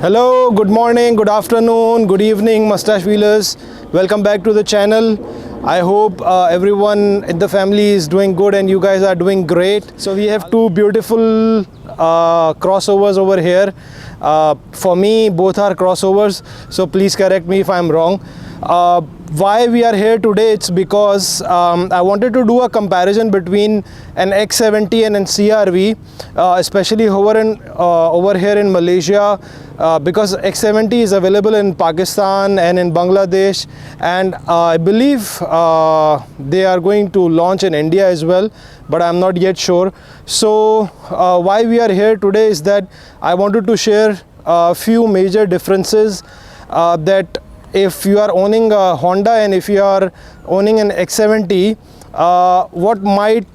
Hello, good morning, good afternoon, good evening, mustache wheelers. Welcome back to the channel. I hope everyone in the family is doing good and you guys are doing great. So we have two beautiful crossovers over here. For me, both are crossovers, so please correct me if I'm wrong. Why we are here today, it's because I wanted to do a comparison between an X70 and an CRV, especially over here in Malaysia, because X70 is available in Pakistan and in Bangladesh, and I believe they are going to launch in India as well, but I'm not yet sure. So why we are here today is that I wanted to share a few major differences that if you are owning a Honda and if you are owning an X70, what might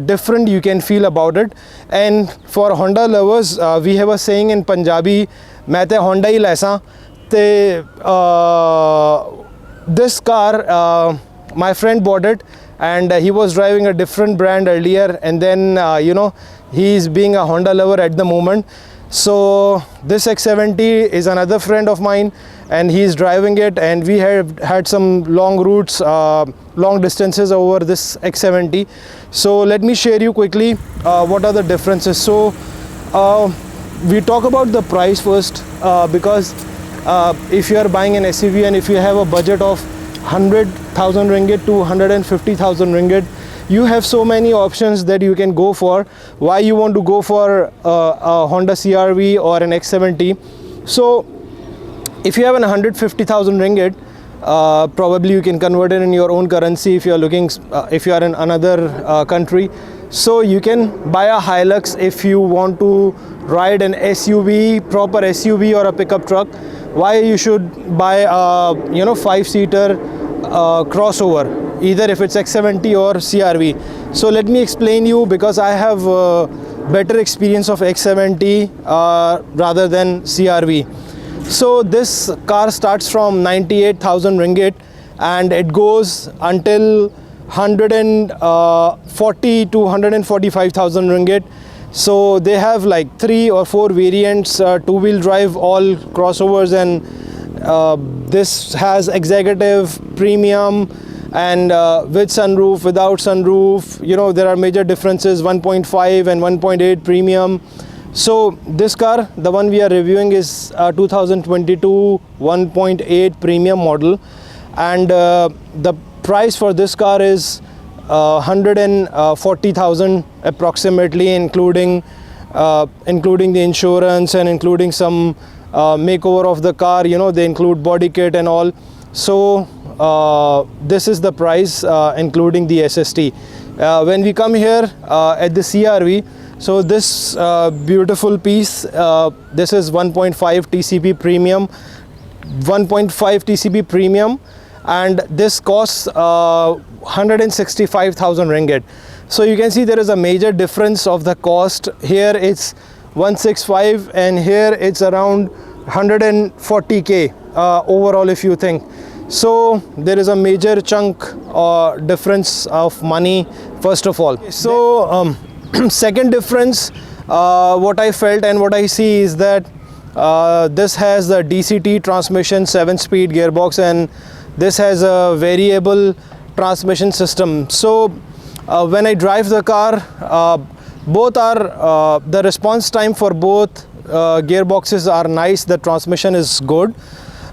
different you can feel about it. And for Honda lovers, we have a saying in Punjabi, "Main te Honda hi laisa." This car, my friend bought it, and he was driving a different brand earlier, and then he's being a Honda lover at the moment. So this X70 is another friend of mine, and he's driving it, and we have had some long routes, long distances over this X70. So let me share you quickly what are the differences. So we talk about the price first, because if you are buying an SUV and if you have a budget of 100,000 ringgit to 150,000 ringgit, you have so many options that you can go for. Why you want to go for a Honda CRV or an X70? So if you have an 150,000 ringgit, probably you can convert it in your own currency if you are looking, if you are in another country. So you can buy a Hilux if you want to ride an SUV, proper SUV or a pickup truck. Why you should buy a 5-seater crossover, either if it's X70 or CRV. So let me explain you, because I have better experience of X70 rather than CRV. So this car starts from 98,000 ringgit and it goes until 140 to 145,000 ringgit. So they have like 3 or 4 variants, two-wheel drive, all crossovers, and this has executive, premium, and with sunroof, without sunroof. There are major differences, 1.5 and 1.8 premium. So this car, the one we are reviewing, is 2022 1.8 premium model, and the price for this car is 140,000 approximately, including the insurance and including some makeover of the car. They include body kit and all. So this is the price including the SST. When we come here at the CRV, so this beautiful piece, this is 1.5 TCP premium, 1.5 TCP premium, and this costs 165,000 ringgit. So you can see there is a major difference of the cost. Here it's 165 and here it's around 140k overall, if you think. So there is a major chunk difference of money, first of all. So second difference, what I felt and what I see is that this has the DCT transmission, 7-speed gearbox, and this has a variable transmission system. So when I drive the car, both are the response time for both gearboxes are nice, the transmission is good,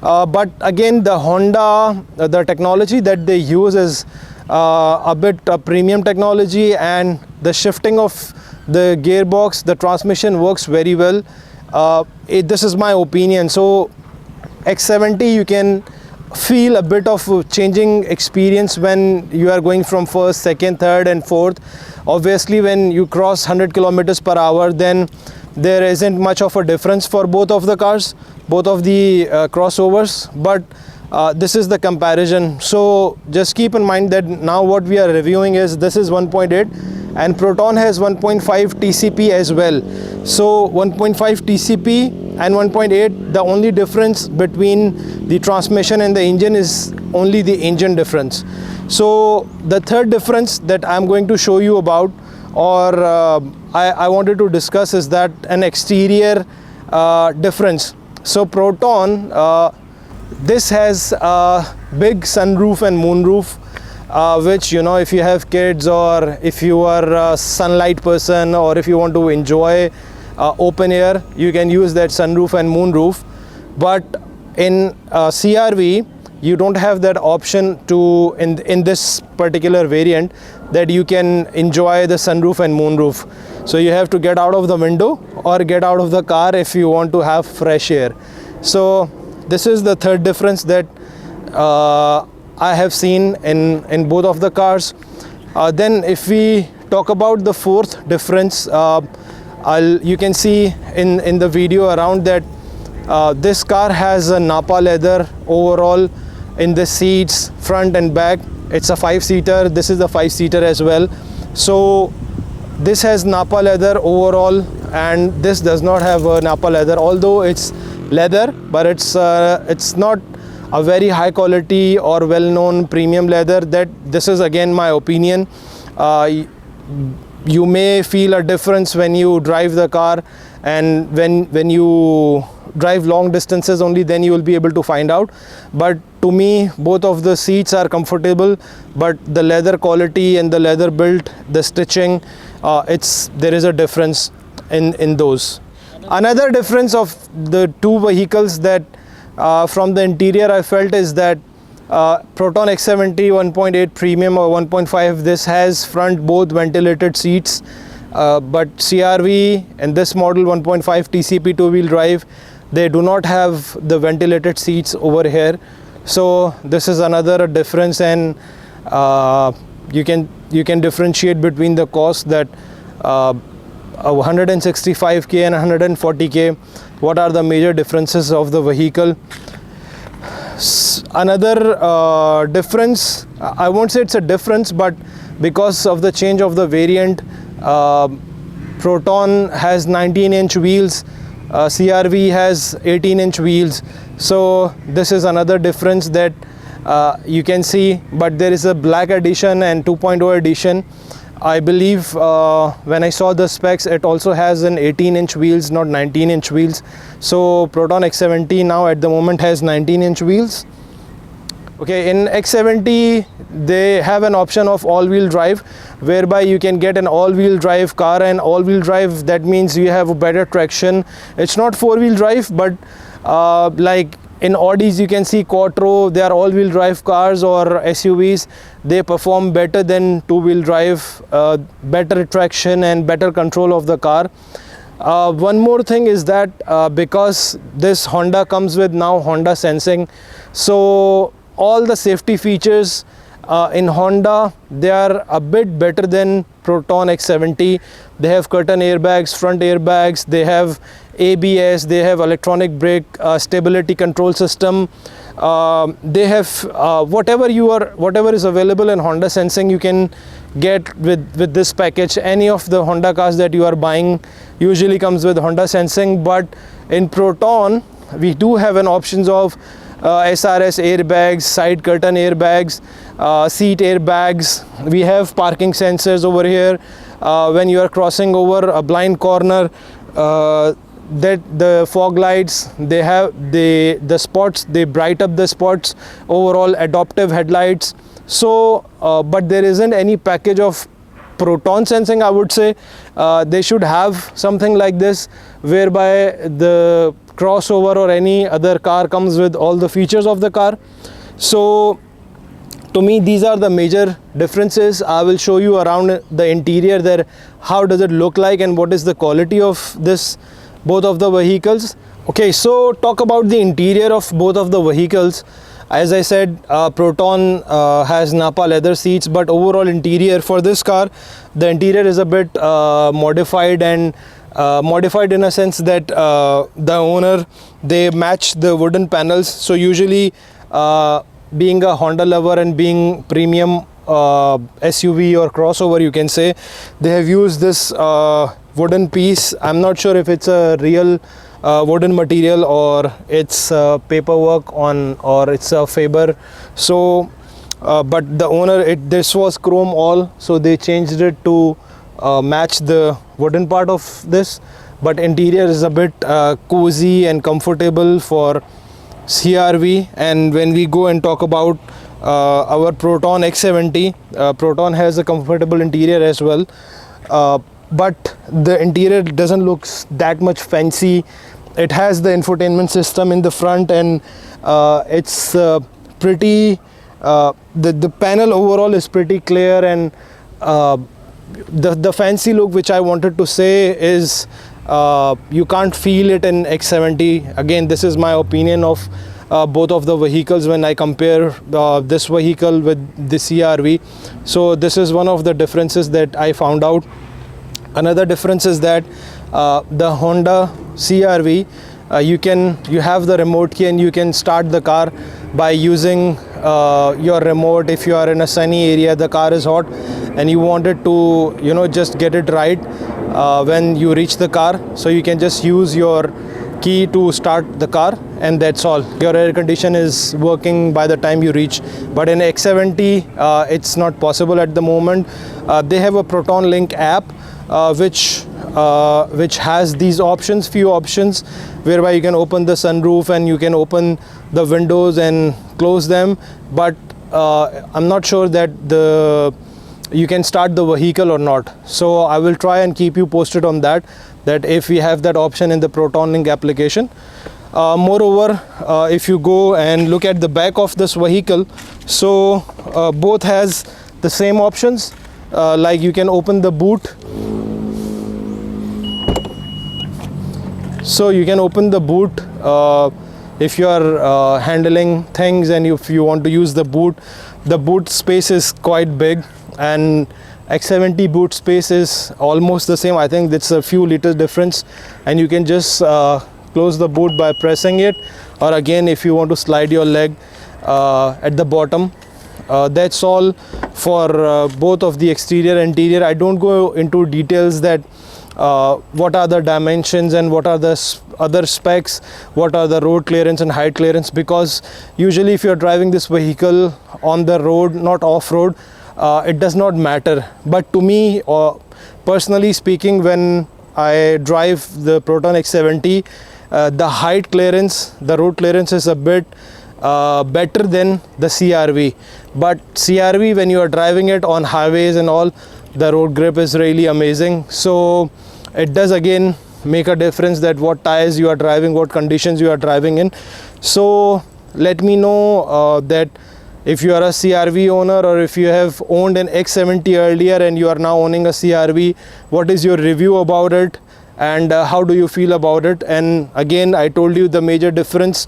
but again the Honda, the technology that they use is a bit premium technology, and the shifting of the gearbox, the transmission works very well. This is my opinion. So X70, you can feel a bit of changing experience when you are going from first, second, third and fourth. Obviously when you cross 100 kilometers per hour, then there isn't much of a difference for both of the cars, both of the crossovers, but this is the comparison. So just keep in mind that now what we are reviewing is, this is 1.8 and Proton has 1.5 TCP as well. So 1.5 TCP and 1.8, the only difference between the transmission and the engine is only the engine difference. So the third difference that I'm going to show you about, or I wanted to discuss, is that an exterior difference. So Proton, this has a big sunroof and moonroof, which, you know, if you have kids, or if you are a sunlight person, or if you want to enjoy open air, you can use that sunroof and moonroof. But in CRV, you don't have that option to, in this particular variant, that you can enjoy the sunroof and moonroof. So you have to get out of the window or get out of the car if you want to have fresh air. So this is the third difference that I have seen in both of the cars. Then if we talk about the fourth difference, you can see in the video around that this car has a Napa leather overall in the seats, front and back. It's a 5-seater. This is a 5-seater as well. So this has Napa leather overall, and this does not have a Napa leather, although it's leather, but it's not a very high quality or well-known premium leather. That this is again my opinion. You may feel a difference when you drive the car, and when you drive long distances only, then you will be able to find out. But to me, both of the seats are comfortable, but the leather quality and the leather build, the stitching, there is a difference in those. Another difference of the two vehicles that from the interior I felt is that Proton X70 1.8 Premium or 1.5, this has front both ventilated seats, but CRV and this model 1.5 TCP two-wheel drive, they do not have the ventilated seats over here. So this is another difference, and you can differentiate between the cost, that 165K and 140K. What are the major differences of the vehicle? Another difference, I won't say it's a difference, but because of the change of the variant, Proton has 19-inch wheels, CRV has 18-inch wheels. So this is another difference that you can see. But there is a black edition and 2.0 edition. I believe when I saw the specs, it also has an 18-inch wheels, not 19-inch wheels. So Proton X70 now at the moment has 19-inch wheels. Okay, in X70 they have an option of all-wheel drive, whereby you can get an all-wheel drive car. And all-wheel drive, that means you have a better traction. It's not four-wheel drive, but like in Audis you can see Quattro, they are all-wheel drive cars or SUVs. They perform better than two-wheel drive, better traction and better control of the car. One more thing is that because this Honda comes with now Honda sensing, so all the safety features in Honda, they are a bit better than Proton X70. They have curtain airbags, front airbags, they have ABS, they have electronic brake, stability control system. They have whatever is available in Honda sensing, you can get with this package. Any of the Honda cars that you are buying usually comes with Honda sensing, but in Proton we do have an options of SRS airbags, side curtain airbags, seat airbags. We have parking sensors over here. When you are crossing over a blind corner, that the fog lights, they have the spots, they bright up the spots, overall adaptive headlights. So but there isn't any package of Proton sensing. I would say they should have something like this, whereby the crossover or any other car comes with all the features of the car. So to me, these are the major differences. I will show you around the interior there, how does it look like and what is the quality of this, both of the vehicles. Okay, so talk about the interior of both of the vehicles. As I said, Proton has Napa leather seats, but overall interior for this car, the interior is a bit modified, and modified in a sense that the owner, they match the wooden panels. So usually being a Honda lover and being premium SUV or crossover, you can say, they have used this wooden piece. I'm not sure if it's a real wooden material or it's paperwork on, or it's a Faber. So but the owner, this was chrome all, so they changed it to match the wooden part of this. but interior is a bit cozy and comfortable for CRV. And when we go and talk about our Proton X70, Proton has a comfortable interior as well, but the interior doesn't look that much fancy. It has the infotainment system in the front, and it's pretty the panel overall is pretty clear, and the fancy look which I wanted to say is you can't feel it in X70. Again, this is my opinion of both of the vehicles when I compare this vehicle with the CRV. So this is one of the differences that I found out. Another difference is that the Honda CRV, you have the remote key and you can start the car by using your remote. If you are in a sunny area, the car is hot and you wanted to just get it right when you reach the car, so you can just use your key to start the car, and that's all. Your air condition is working by the time you reach. But in X70 it's not possible at the moment. They have a Proton Link app which has these options, few options, whereby you can open the sunroof and you can open the windows and close them, but I'm not sure that you can start the vehicle or not. So I will try and keep you posted on that if we have that option in the Proton Link application. Moreover, if you go and look at the back of this vehicle, so both has the same options, like you can open the boot. So you can open the boot if you are handling things, and if you want to use the boot space is quite big, and X70 boot space is almost the same. I think it's a few liters difference, and you can just close the boot by pressing it, or again if you want to slide your leg at the bottom. That's all for both of the exterior and interior. I don't go into details that what are the dimensions and what are the other specs, what are the road clearance and height clearance, because usually if you're driving this vehicle on the road, not off-road, it does not matter. But to me, personally speaking, when I drive the Proton X70, the height clearance, the road clearance is a bit better than the CRV. But CRV, when you are driving it on highways and all, the road grip is really amazing. So it does again make a difference that what tires you are driving, what conditions you are driving in. So let me know that if you are a CRV owner, or if you have owned an X70 earlier and you are now owning a CRV, what is your review about it, and how do you feel about it? And again, I told you the major difference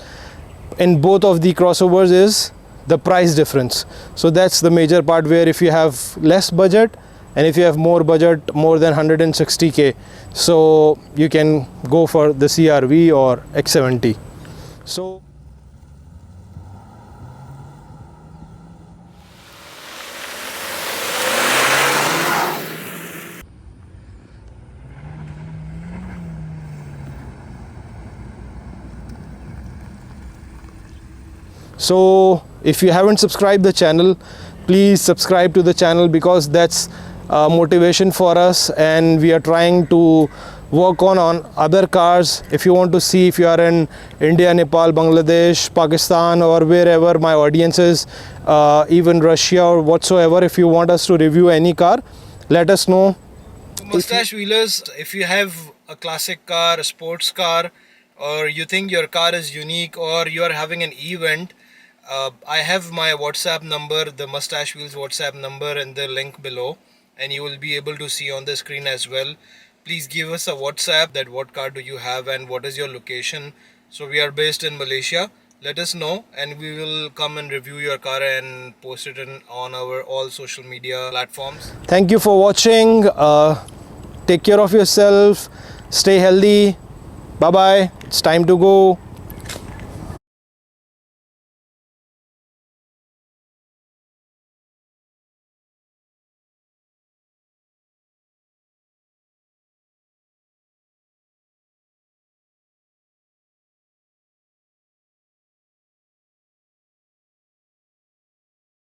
in both of the crossovers is the price difference. So that's the major part, where if you have less budget and if you have more budget, more than 160k, so you can go for the CRV or X70. So if you haven't subscribed the channel, please subscribe to the channel, because that's motivation for us, and we are trying to work on other cars. If you want to see, if you are in India, Nepal, Bangladesh, Pakistan, or wherever my audience is, even Russia or whatsoever, if you want us to review any car, let us know. Mustache Wheelers, if you have a classic car, a sports car, or you think your car is unique, or you are having an event, I have my WhatsApp number, the Mustache Wheels WhatsApp number, in the link below, and you will be able to see on the screen as well. Please give us a WhatsApp that what car do you have and what is your location. So we are based in Malaysia. Let us know, and we will come and review your car and post it on our all social media platforms. Thank you for watching. Take care of yourself. Stay healthy. Bye bye. It's time to go.